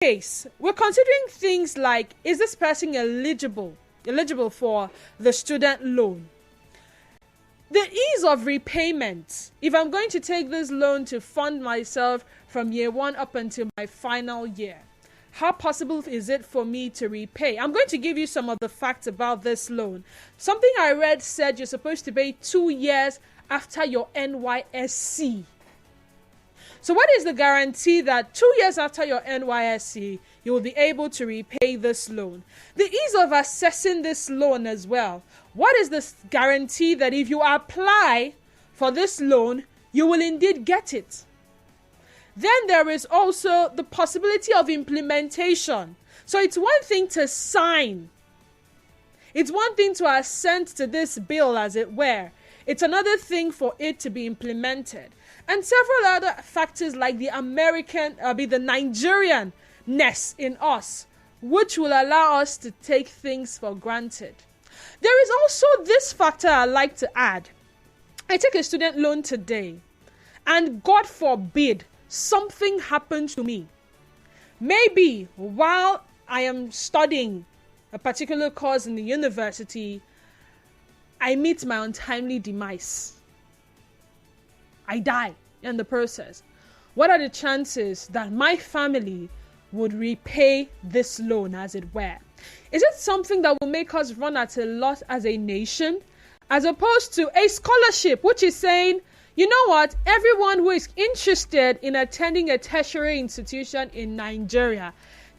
case, we're considering things like, is this person eligible for the student loan? The ease of repayment. If I'm going to take this loan to fund myself from year 1 up until my final year, how possible is it for me to repay? I'm going to give you some of the facts about this loan. Something I read said you're supposed to pay 2 years after your NYSC. So what is the guarantee that 2 years after your NYSC, you will be able to repay this loan? The ease of assessing this loan as well. What is the guarantee that if you apply for this loan, you will indeed get it? Then there is also the possibility of implementation. So it's one thing to sign. It's one thing to assent to this bill, as it were. It's another thing for it to be implemented. And several other factors like the Nigerian-ness in us, which will allow us to take things for granted. There is also this factor I like to add. I take a student loan today, and God forbid, something happened to me. Maybe while I am studying a particular course in the university, I meet my untimely demise. I die in the process. What are the chances that my family would repay this loan, as it were? Is it something that will make us run at a loss as a nation, as opposed to a scholarship, which is saying, you know what, everyone who is interested in attending a tertiary institution in Nigeria,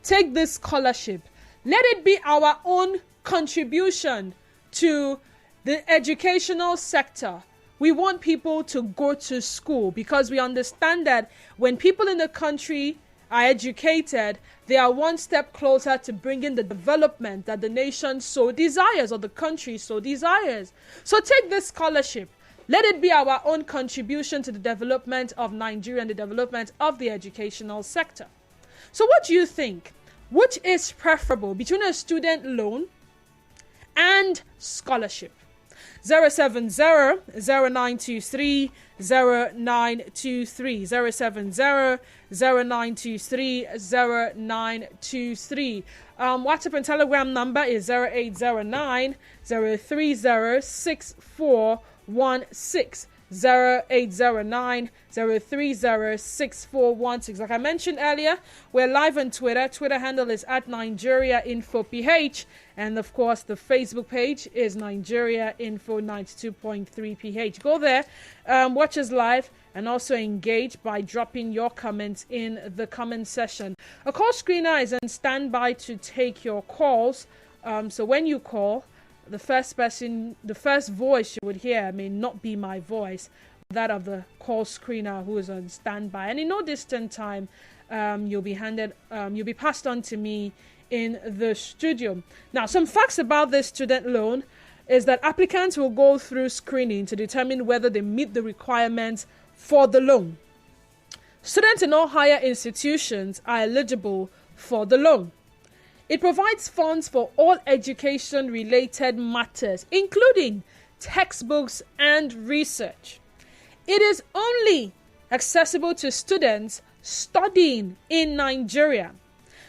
take this scholarship. Let it be our own contribution to the educational sector. We want people to go to school because we understand that when people in the country are educated, they are one step closer to bringing the development that the nation so desires, or the country so desires. So take this scholarship. Let it be our own contribution to the development of Nigeria and the development of the educational sector. So what do you think? Which is preferable between a student loan and scholarship? 070-0923-0923, 070-0923-0923. WhatsApp and Telegram number is 0809-030-6416. 0809-030-6416. Like I mentioned earlier, we're live on Twitter. Twitter handle is @NigeriaInfoPH. And of course, the Facebook page is Nigeria Info 92.3 PH. Go there, watch us live, and also engage by dropping your comments in the comment section. A call screener is on standby to take your calls. So when you call, the first voice you would hear may not be my voice, but that of the call screener who is on standby. And in no distant time, you'll be passed on to me in the studio. Now, some facts about this student loan is that applicants will go through screening to determine whether they meet the requirements for the loan. Students in all higher institutions are eligible for the loan. It provides funds for all education-related matters, including textbooks and research. It is only accessible to students studying in Nigeria.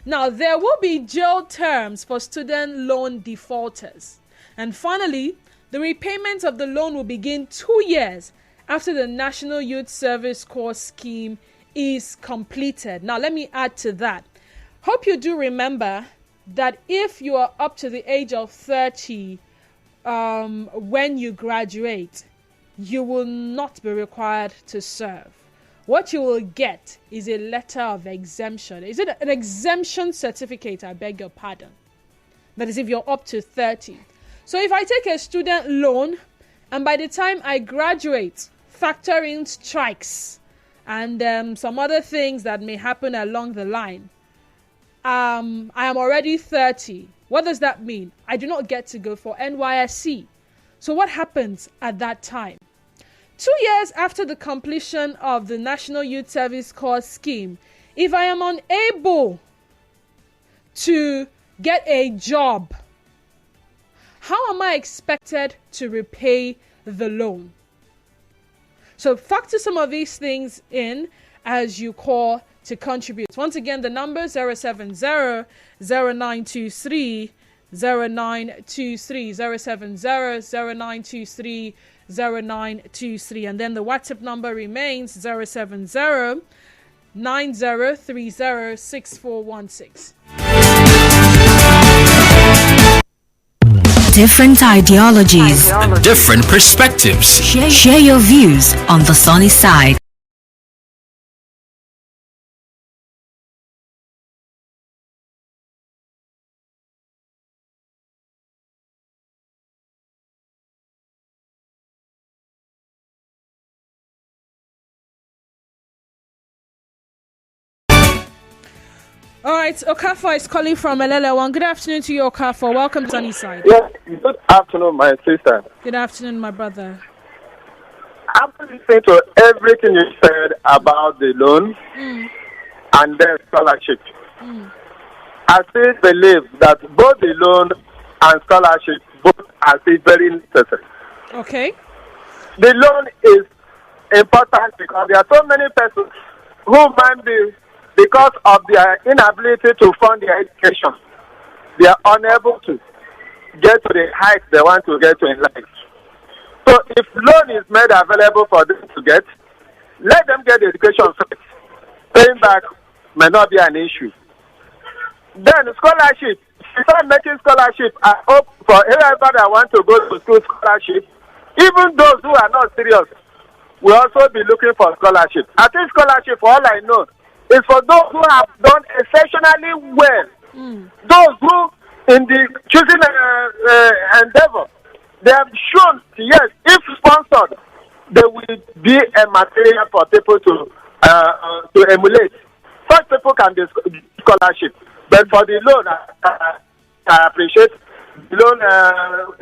Now, there will be jail terms for student loan defaulters. And finally, the repayment of the loan will begin 2 years after the National Youth Service Corps scheme is completed. Now, let me add to that. Hope you do remember that if you are up to the age of 30 when you graduate, you will not be required to serve. What you will get is a letter of exemption. Is it an exemption certificate? I beg your pardon. That is if you're up to 30. So if I take a student loan and by the time I graduate, factor in strikes and some other things that may happen along the line, I am already 30. What does that mean? I do not get to go for NYSC. So what happens at that time? 2 years after the completion of the National Youth Service Corps scheme, if I am unable to get a job, how am I expected to repay the loan? So factor some of these things in as you call to contribute. Once again, the number 070-0923-0923, 070-0923-0923, and then the WhatsApp number remains 070-9030-6416. Different ideologies and different perspectives. Share your views on the sunny side. All right, Okafor is calling from Elele1. Good afternoon to you, Okafor. Welcome to Sunnyside. Yes, good afternoon, my sister. Good afternoon, my brother. I'm listening to everything you said about the loan and the scholarship. I still believe that both the loan and scholarship both are still very necessary. Okay. The loan is important because there are so many persons who might be, because of their inability to fund their education, they are unable to get to the heights they want to get to in life. So if loan is made available for them to get, let them get the education first. Paying back may not be an issue. Then scholarship. Start making scholarship. I hope for everybody that want to go to school scholarship, even those who are not serious, will also be looking for scholarship. I think scholarship, for all I know, is for those who have done exceptionally well. Those who, in the choosing endeavor, they have shown, yes, if sponsored, there will be a material for people to emulate. Such people can be scholarship. But for the loan, I appreciate the loan.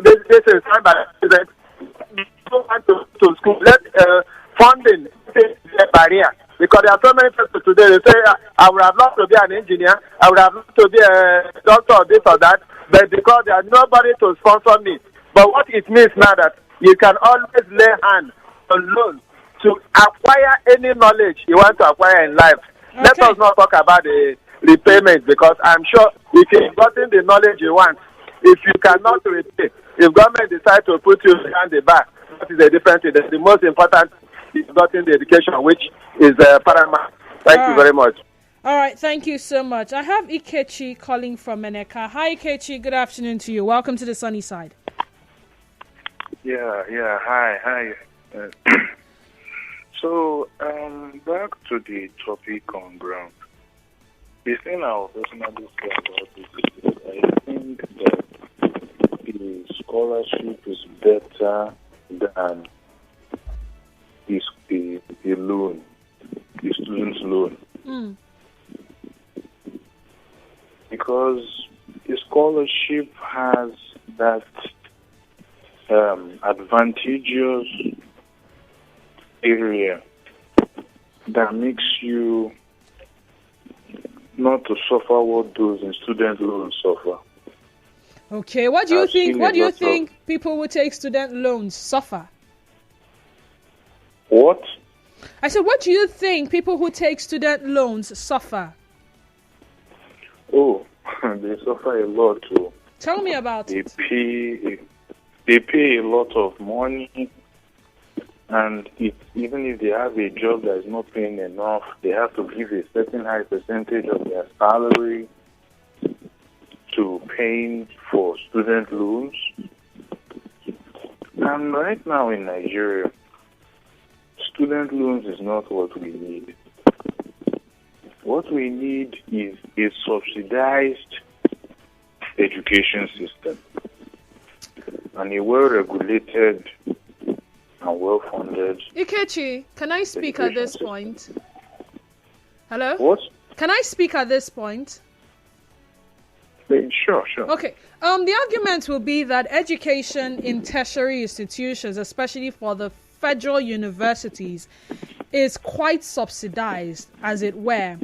This is signed by the president. Don't want to school. Let funding be a barrier. Because there are so many people today, they say, I would have loved to be an engineer, I would have loved to be a doctor or this or that, but because there is nobody to sponsor me. But what it means now that you can always lay hand on loan to acquire any knowledge you want to acquire in life. Okay. Let us not talk about the repayment, because I'm sure if you've gotten the knowledge you want, if you cannot repay, if government decides to put you behind the bar, that is the difference. The most important is gotten the education, which is paramount. Thank you very much. All right, thank you so much. I have Ikechi calling from Meneka. Hi, Ikechi. Good afternoon to you. Welcome to the sunny side. Hi. So, back to the topic on ground. The thing I was personally say about this is I think that the scholarship is better than the loan, the student's loan. Because the scholarship has that advantageous area that makes you not to suffer what those in student loans suffer. Okay, what do you think? What do you think people who take student loans suffer? What? I said, what do you think people who take student loans suffer? Oh, they suffer a lot too. Tell me about it. They pay a lot of money, and even if they have a job that is not paying enough, they have to give a certain high percentage of their salary to paying for student loans. And right now in Nigeria, student loans is not what we need. What we need is a subsidized education system and a well-regulated and well-funded. Ikechi, can I speak at this point? Hello? What? Can I speak at this point? Sure. Okay. The argument will be that education in tertiary institutions, especially for the federal universities, is quite subsidized, as it were.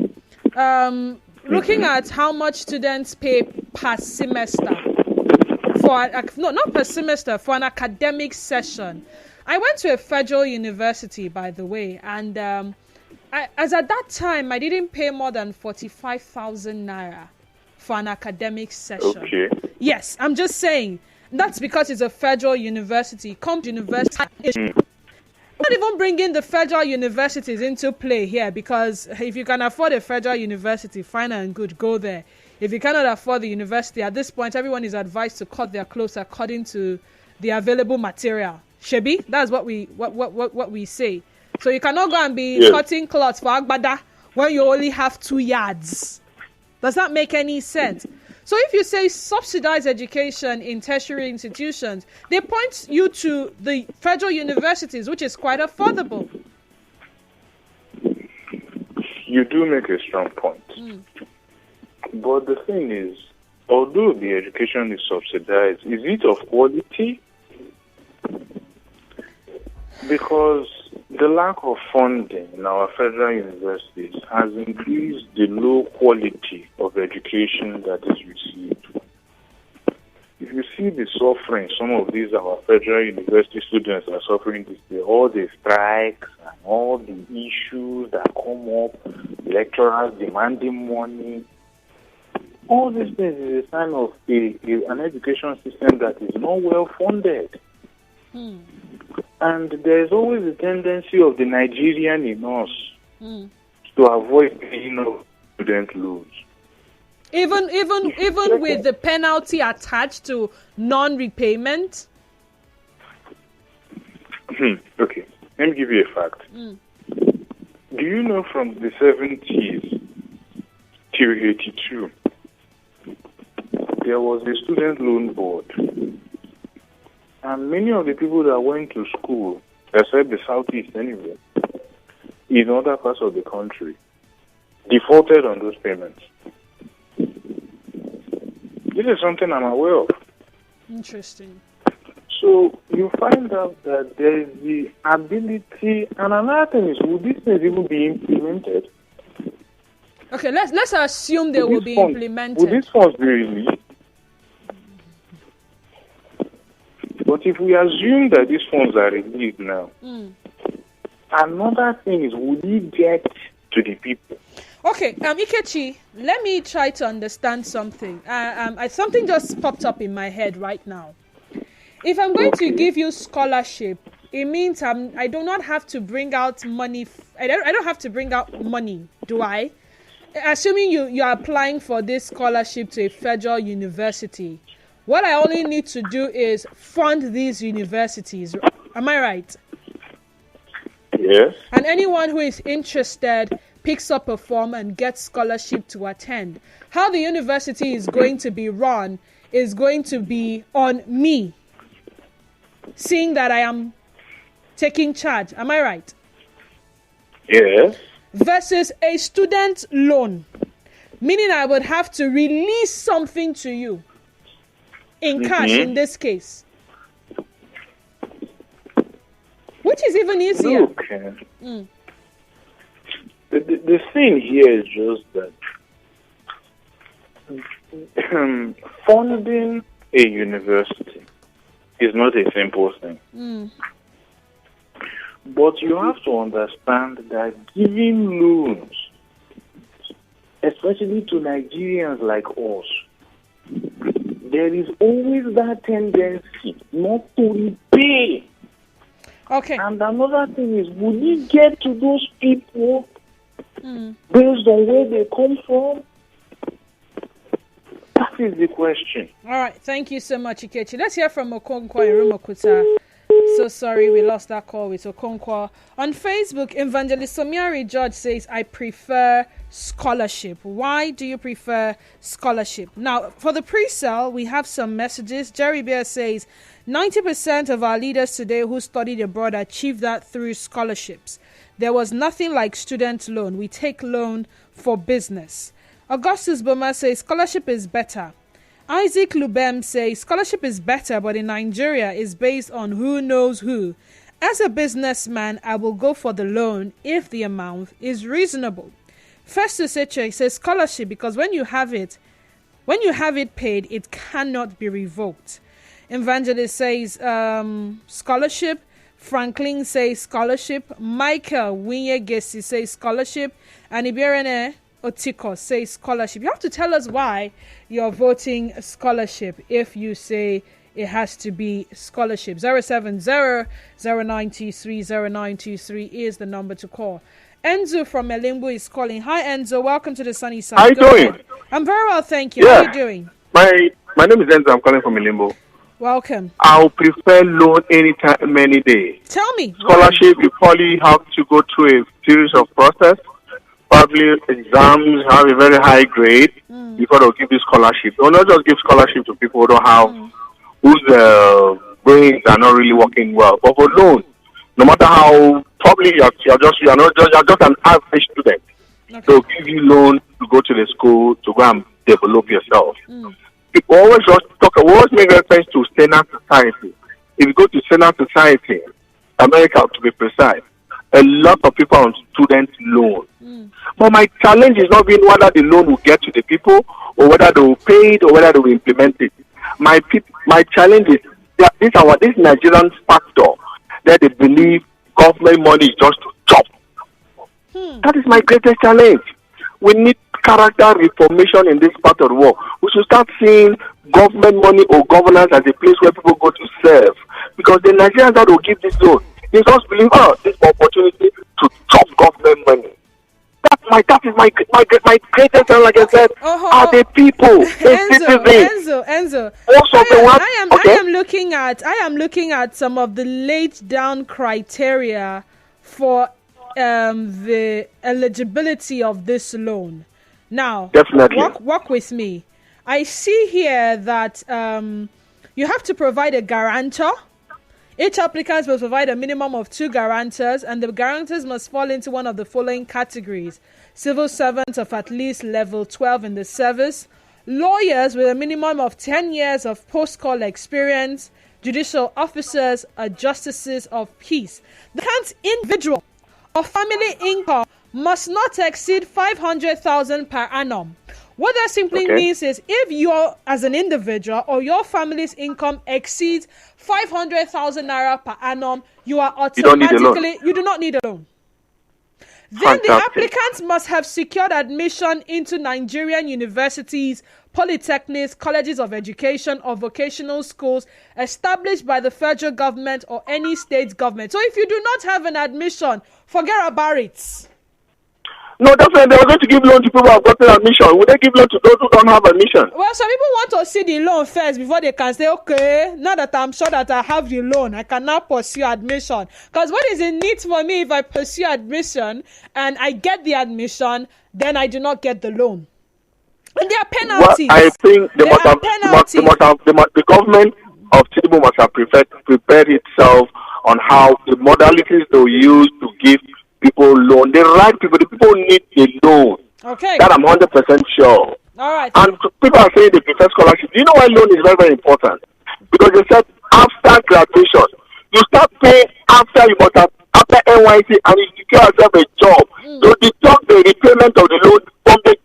Looking at how much students pay per semester for not per semester, for an academic session. I went to a federal university, by the way, and as at that time, I didn't pay more than 45,000 naira for an academic session. Okay. Yes, I'm just saying. That's because it's a federal university. Not even bringing the federal universities into play here, because if you can afford a federal university, fine and good, go there. If you cannot afford the university, at this point, everyone is advised to cut their clothes according to the available material. Shebi, that's what we say. So you cannot go and be cutting cloths for Agbada when you only have 2 yards. Does that make any sense? So if you say subsidized education in tertiary institutions, they point you to the federal universities, which is quite affordable. You do make a strong point. But the thing is, although the education is subsidized, is it of quality? Because the lack of funding in our federal universities has increased the low quality of education that is received. If you see the suffering some of these our federal university students are suffering this day, all the strikes and all the issues that come up, lecturers demanding money, all these things is a sign of an education system that is not well funded. And there's always a tendency of the Nigerian in us to avoid paying off student loans. Even with the penalty attached to non-repayment? Okay, let me give you a fact. Do you know from the 70s till 82, there was a student loan board? And many of the people that went to school, except the Southeast anyway, in other parts of the country, defaulted on those payments. This is something I'm aware of. Interesting. So you find out that there is the ability, and another thing is, will these things even be implemented? Okay, let's assume they will be implemented. Will these funds be released? But if we assume that these funds are released now, another thing is, will it get to the people? Okay, Ikechi, let me try to understand something. Something just popped up in my head right now. If I'm going to give you scholarship, it means I do not have to bring out money. I don't have to bring out money, do I? Assuming you are applying for this scholarship to a federal university, what I only need to do is fund these universities. Am I right? Yes. And anyone who is interested picks up a form and gets scholarship to attend. How the university is going to be run is going to be on me, seeing that I am taking charge. Am I right? Yes. Versus a student loan, meaning I would have to release something to you in cash in this case. Which is even easier. Look, the thing here is just that funding a university is not a simple thing. But you have to understand that giving loans, especially to Nigerians like us, there is always that tendency not to repay. Okay. And another thing is, will it get to those people based on where they come from? That is the question. All right. Thank you so much, Ikechi. Let's hear from Okonkwo in Rumokuta. So sorry we lost that call with Okonkwo. On Facebook, Evangelist Somiari George says, I prefer scholarship. Why do you prefer scholarship? Now, for the pre-sale, we have some messages. Jerry Bear says, 90% of our leaders today who studied abroad achieved that through scholarships. There was nothing like student loan. We take loan for business. Augustus Boma says, scholarship is better. Isaac Lubem says, scholarship is better, but in Nigeria is based on who knows who. As a businessman, I will go for the loan if the amount is reasonable. Festus Eche says, scholarship, because when you have it paid, it cannot be revoked. Evangelist says, scholarship, Franklin says scholarship. Michael Winyegesi says scholarship. And Ibirene Otiko says scholarship. You have to tell us why you're voting scholarship if you say it has to be scholarship. 070-0923-0923 is the number to call. Enzo from Melimbo is calling. Hi, Enzo. Welcome to the sunny side. How you doing? I'm very well, thank you. Yeah. How are you doing? My name is Enzo. I'm calling from Melimbo. Welcome. I'll prefer loan anytime, any day. Tell me. Scholarship, you probably have to go through a series of process. Probably exams, have a very high grade before they'll give you scholarship. They'll not just give scholarship to people who don't have, whose brains are not really working well. But for loan, no matter how, probably you're just an average student. Okay. They'll give you loan to go to the school to go and develop yourself. People always always make reference to standard society. If you go to standard society, America to be precise, a lot of people on student loan. But my challenge is not being whether the loan will get to the people or whether they will pay it or whether they will implement it. My challenge is that this Nigerian factor that they believe government money is just to chop. That is my greatest challenge. We need character reformation in this part of the world. We should start seeing government money or governance as a place where people go to serve. Because the Nigerians that will give this loan, they just believe, this is my opportunity to chop government money. That is my greatest challenge, like I said, are the people, the citizens. Enzo. I am looking at some of the laid down criteria for the eligibility of this loan. Now, definitely walk with me. I see here that you have to provide a guarantor. Each applicant must provide a minimum of 2 guarantors, and the guarantors must fall into one of the following categories: civil servants of at least level 12 in the service, lawyers with a minimum of 10 years of post-call experience, judicial officers, justices of peace. The individual or family income must not exceed 500,000 per annum. What that simply means is if you're, as an individual, or your family's income exceeds 500,000 naira per annum, you are automatically, you do not need a loan. Then the applicants must have secured admission into Nigerian universities, polytechnics, colleges of education, or vocational schools established by the federal government or any state government. So if you do not have an admission, forget about it. No, definitely. They are going to give loan to people who have gotten admission. Would they give loan to those who don't have admission? Well, some people want to see the loan first before they can say, okay, now that I'm sure that I have the loan, I can now pursue admission. Because what is in need for me if I pursue admission and I get the admission, then I do not get the loan? And there are penalties. Well, I think the government of Tinubu must have prepared itself on how the modalities they will use to give people loan. The right people, the people need a loan. Okay. That I'm 100% sure. All right. And people are saying they prefer scholarship. Do you know why loan is very, very important? Because they said after graduation, you start paying after you got after NYC and you secure yourself a job. So deduct the repayment of the loan from their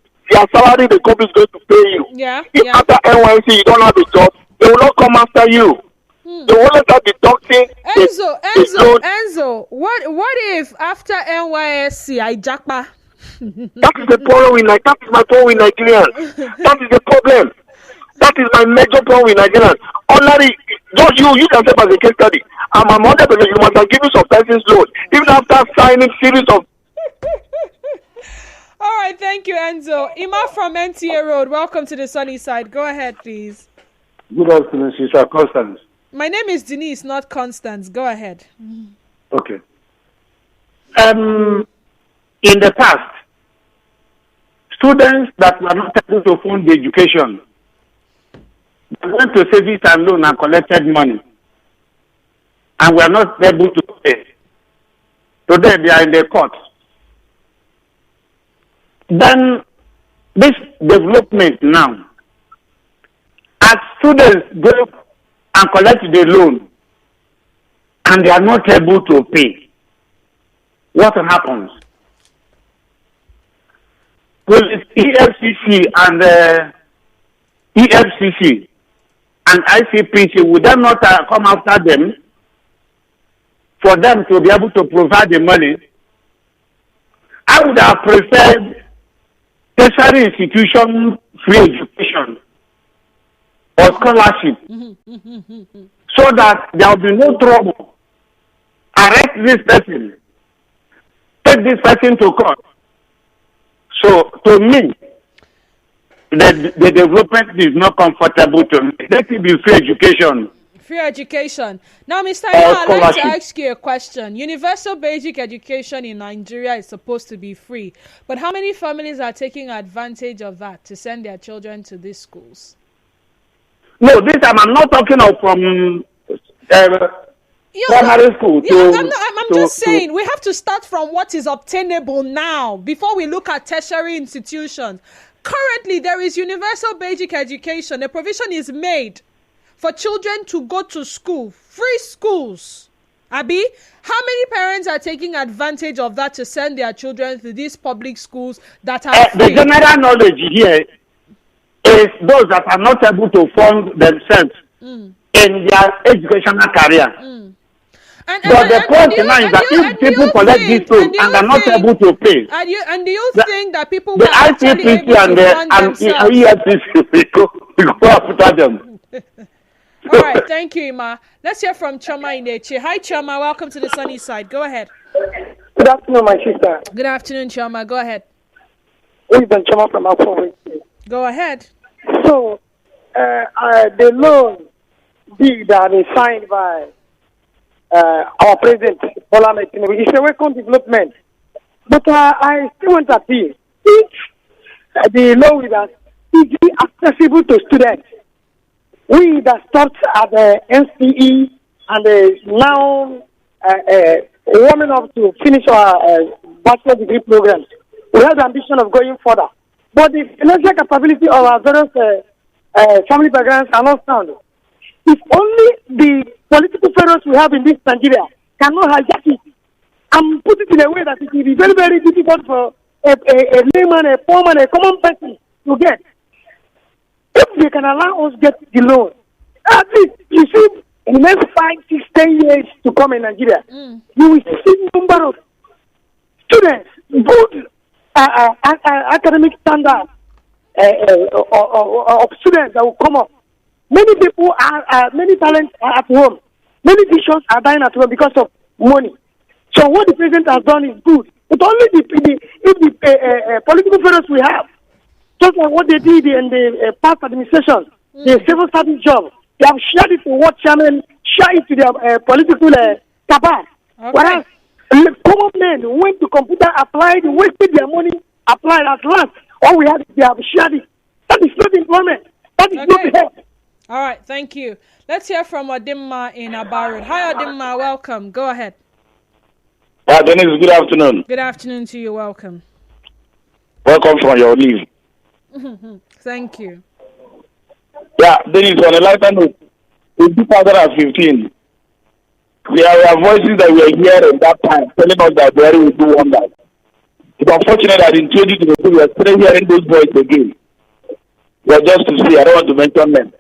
salary the company is going to pay you. Yeah. If after NYC you don't have a job, they will not come after you. They will not start deducting Enzo, what if after NYSC I jackpot? That is the problem that is my problem with Nigerians. That is the problem. That is my major problem with Nigerians. Ordinary, just you yourself as a case study. I'm 100%. You must have given subsistence loan even after signing series of. All right, thank you, Enzo. Ima from NTA Road, welcome to the sunny side. Go ahead, please. Good afternoon, Sister Constance. My name is Denise, not Constance. Go ahead. Okay. In the past, students that were not able to fund the education went to savings and loan and collected money and were not able to pay. Today they are in the court. Then this development now, as students go and collect the loan and they are not able to pay, what happens? Will EFCC and EFCC and ICPC, would they not come after them for them to be able to provide the money, I would have preferred tertiary institution free education or scholarship so that there will be no trouble. Arrest this person, take this person to court. So to me, the development is not comfortable to me. Let it be free education. Free education. Now, Mr. Ima, I'd like to ask you a question. Universal basic education in Nigeria is supposed to be free, but how many families are taking advantage of that to send their children to these schools? No, this time I'm not talking of from primary school. I'm just saying we have to start from what is obtainable now before we look at tertiary institutions. Currently, there is universal basic education. A provision is made for children to go to school, free schools. Abi, how many parents are taking advantage of that to send their children to these public schools that are free? The general knowledge here is those that are not able to fund themselves in their educational career. But the point now is that if people collect this loan and are not able to pay, and do you think that people the were actually able ICPC to fund themselves? we go after them. All right, thank you, Ima. Let's hear from Choma Ineche. Hi, Choma. Welcome to the sunny side. Go ahead. Good afternoon, my sister. Good afternoon, Choma. Go ahead. This is Choma from Afro. Go ahead. So, the loan deed that is signed by our president, Bola Ahmed Tinubu, is a welcome development. But I still want to appeal. If the law is easily accessible to students, we that start at the NCE and now warming up to finish our bachelor degree programs, we have the ambition of going further. But the financial capability of our various family backgrounds are not sound. If only the political pharaohs we have in this Nigeria cannot hijack it and put it in a way that it will be very, very difficult for a layman, a poor man, a common person to get. If they can allow us get the loan, at least you see in the next 5, 6, 10 years to come in Nigeria, you will see a number of students, good academic standards of students that will come up. Many people many talents are at home. Many visions are dying at home because of money. So what the president has done is good. But only if the political pharaohs we have, just like what they did in the past administration, the civil service job, they have shared it to what chairman, share it to their political cabal. Okay. Whereas common men went to computer, applied, wasted their money, applied at last. All we have is they have shared it. That is not employment. That is not help. All right, thank you. Let's hear from Odimma in Abarud. Hi, Odimma. Welcome. Go ahead. Dennis, good afternoon. Good afternoon to you. Welcome. Welcome from your leave. Thank you. Yeah, Dennis, on a lighter note, in 2015, there were voices that we were hearing at that time telling us that Buhari would do wonders. It's unfortunate that in 2022 we are still hearing those voices again. Well, just to say, I don't want to mention them.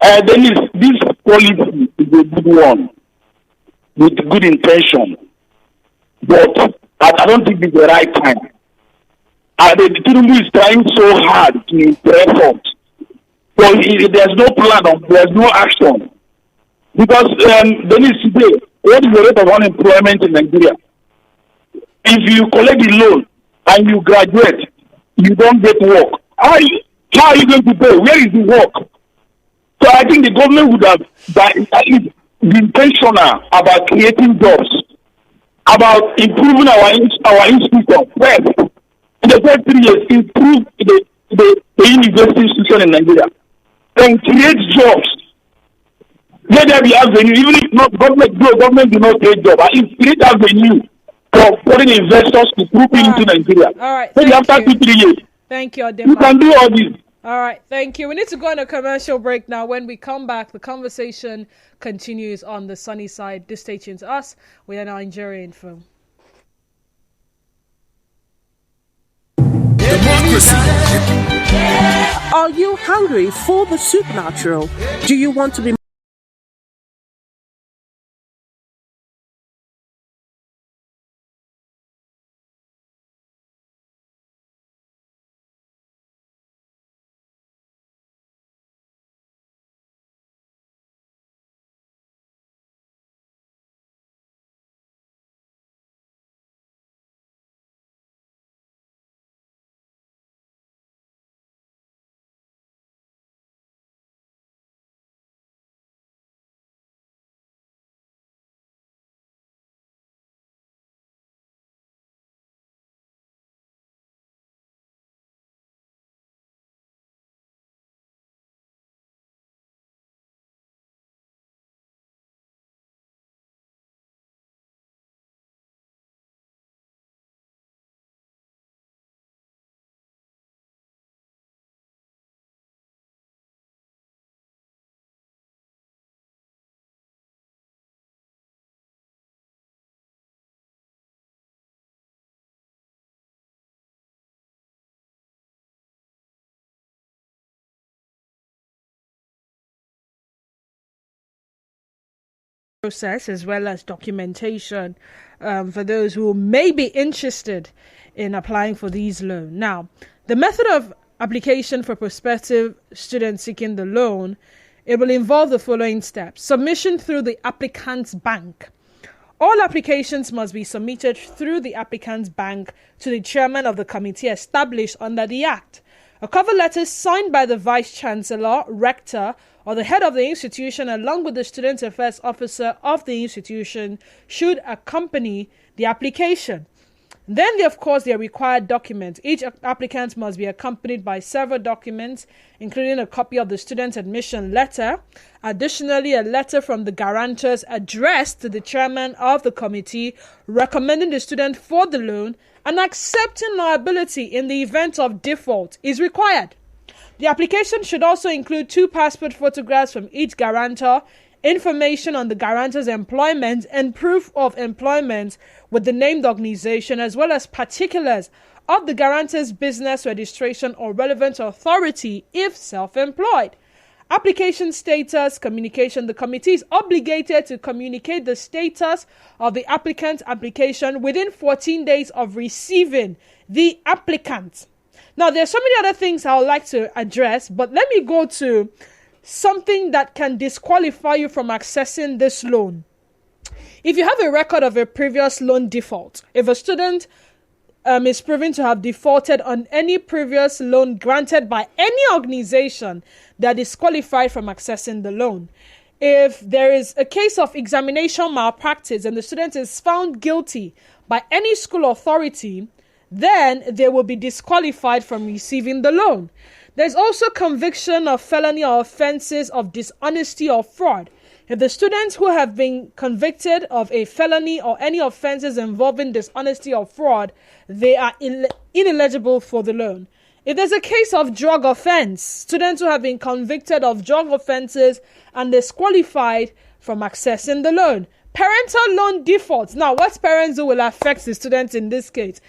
Dennis, this policy is a good one with good intention, but I don't think it's the right time. The Tinubu is trying so hard to impress us, but there's no plan, there's no action. Because Dennis, today, what is the rate of unemployment in Nigeria? If you collect the loan and you graduate, you don't get work. How are you going to pay? Where is the work? So I think the government would have at least been intentional about creating jobs, about improving our institution first. In the first 3 years, improve the university institution in Nigeria. Then create jobs. Let there be avenue, even if not government do not create jobs. At least create avenue for foreign investors to group into Nigeria. All right. Maybe after 2-3 years. Thank you, Odimma. You can do all this. All right, thank you. We need to go on a commercial break now. When we come back, the conversation continues on the sunny side. This stay tuned to us. We are Nigerian Film. Democracy. Are you hungry for the supernatural? Do you want to be process as well as documentation for those who may be interested in applying for these loans. Now, the method of application for prospective students seeking the loan, it will involve the following steps. Submission through the applicant's bank. All applications must be submitted through the applicant's bank to the chairman of the committee established under the Act. A cover letter signed by the Vice Chancellor, Rector, or the head of the institution along with the Student Affairs Officer of the institution should accompany the application. Then, of course, there are required documents. Each applicant must be accompanied by several documents, including a copy of the student admission letter. Additionally, a letter from the guarantors addressed to the chairman of the committee recommending the student for the loan and accepting liability in the event of default is required. The application should also include 2 passport photographs from each guarantor, information on the guarantor's employment and proof of employment with the named organization, as well as particulars of the guarantor's business registration or relevant authority if self-employed. Application status communication. The committee is obligated to communicate the status of the applicant's application within 14 days of receiving the applicant. Now, there's so many other things I would like to address, but let me go to something that can disqualify you from accessing this loan. If you have a record of a previous loan default, if a student is proven to have defaulted on any previous loan granted by any organization that is qualified from accessing the loan, if there is a case of examination malpractice and the student is found guilty by any school authority, then they will be disqualified from receiving the loan. There's also conviction of felony or offenses of dishonesty or fraud. If the students who have been convicted of a felony or any offenses involving dishonesty or fraud, they are ineligible for the loan. If there's a case of drug offense, students who have been convicted of drug offenses and disqualified from accessing the loan. Parental loan defaults. Now, what parents do will affect the students in this case.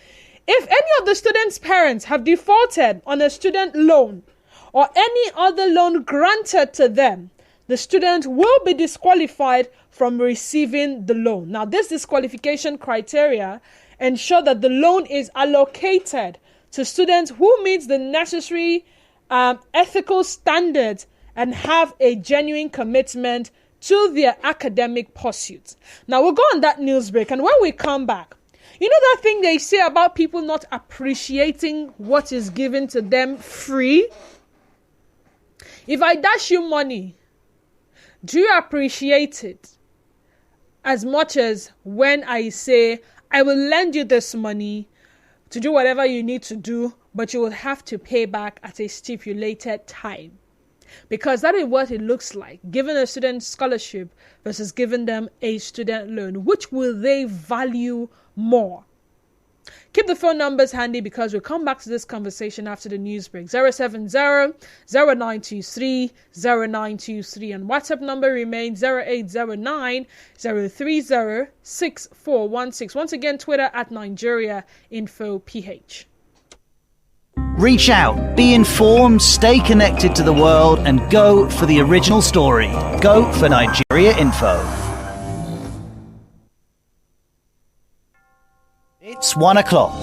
If any of the student's parents have defaulted on a student loan or any other loan granted to them, the student will be disqualified from receiving the loan. Now, this disqualification criteria ensure that the loan is allocated to students who meet the necessary ethical standards and have a genuine commitment to their academic pursuits. Now, we'll go on that news break, and when we come back, you know that thing they say about people not appreciating what is given to them free? If I dash you money, do you appreciate it as much as when I say, I will lend you this money to do whatever you need to do, but you will have to pay back at a stipulated time? Because that is what it looks like, giving a student scholarship versus giving them a student loan. Which will they value more? Keep the phone numbers handy because we'll come back to this conversation after the news break. 070-0923-0923 and WhatsApp number remains 0809-030-6416. Once again, Twitter at Nigeria Info PH. Reach out, be informed, stay connected to the world, and go for the original story. Go for Nigeria Info. It's 1 o'clock.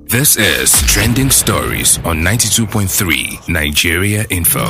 This is Trending Stories on 92.3 Nigeria Info.